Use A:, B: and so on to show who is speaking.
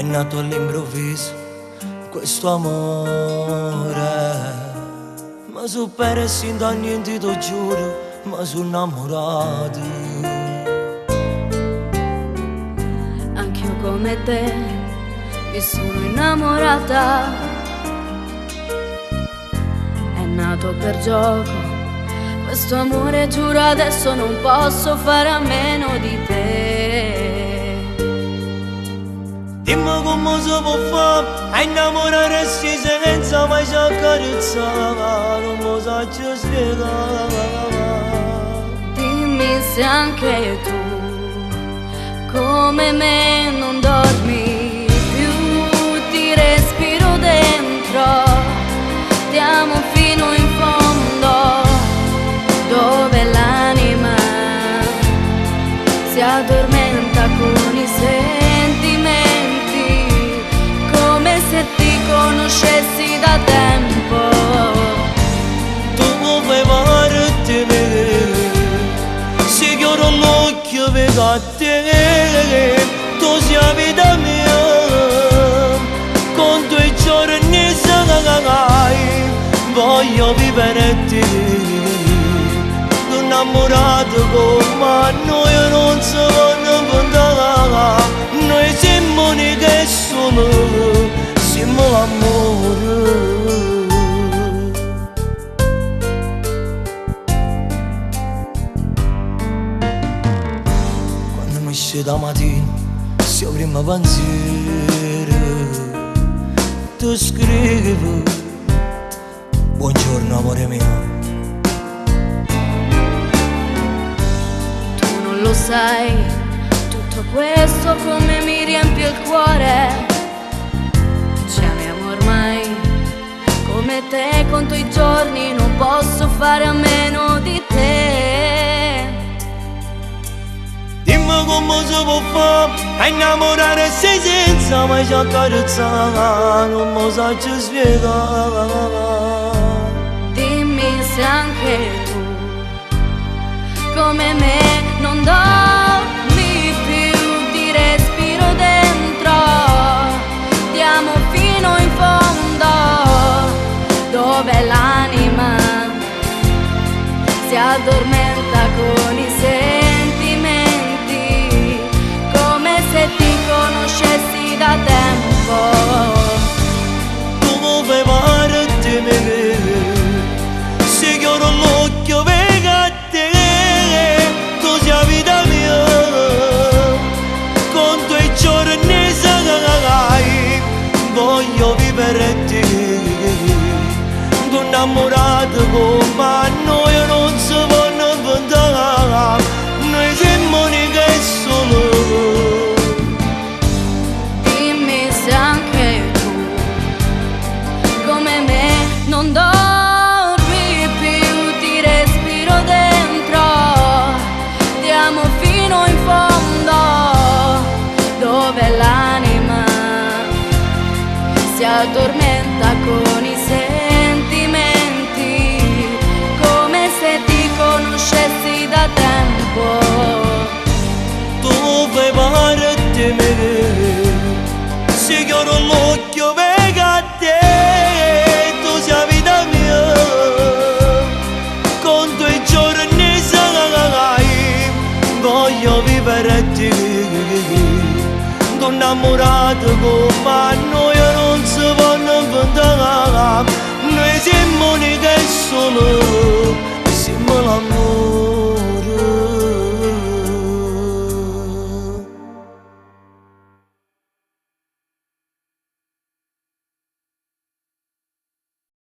A: è nato all'improvviso questo amore. Ma su per e da niente ti giuro, ma sono innamorato.
B: Anch'io come te mi sono innamorata. È nato per gioco questo amore, giuro adesso non posso fare a meno di te.
A: Dimmi come si può fare a innamorarsi senza mai ci accarezzare, non lo so ci spiegare.
B: Dimmi se anche tu come me non dormi più, ti respiro dentro, ti amo fino in fondo, dove l'anima si addormenta con i sentimenti, come se ti conoscessi da tempo.
A: Tu vuoi farti vedere, se chiudo l'occhio vedo a te, tu sei vita mia, con 2 giorni sarai, voglio vivere te. Innamorato come noi non si vanno contare, noi siamo unici e solo, siamo l'amore. Quando mi esce da mattina, se io prima pensiero, ti scrivo, buongiorno amore mio.
B: Lo sai, tutto questo come mi riempie il cuore. Ci amiamo ormai, come te conto i giorni, non posso fare a meno di te.
A: Dimmi come si può fare a innamorare sei senza mai ci accarezzare, non lo so ci spiegare.
B: Dimmi se anche tu come me non dormi più, ti respiro dentro, ti amo fino in fondo, dove l'anima si addormenta con i sentimenti, come se ti conoscessi da tempo.
A: Tu vuoi farti vedere, se chiudo l'occhio vedo a te. Vita mia, con 2 giorni sarai, voglio vivere te. Tu innamorato come noi non si vanno contare, noi siamo unici e solo.
B: Dimmi se anche tu come me non dormi più, ti respiro dentro, ti amo fino in fondo, dove l'anima si addormenta con i sentimenti, come se ti conoscessi da tempo.
A: Tu vuoi farti vedere, se chiudo l'occhio vedo a te, tu sei vita mia, con 2 giorni sarai, voglio vivere te. Tu innamorato come noi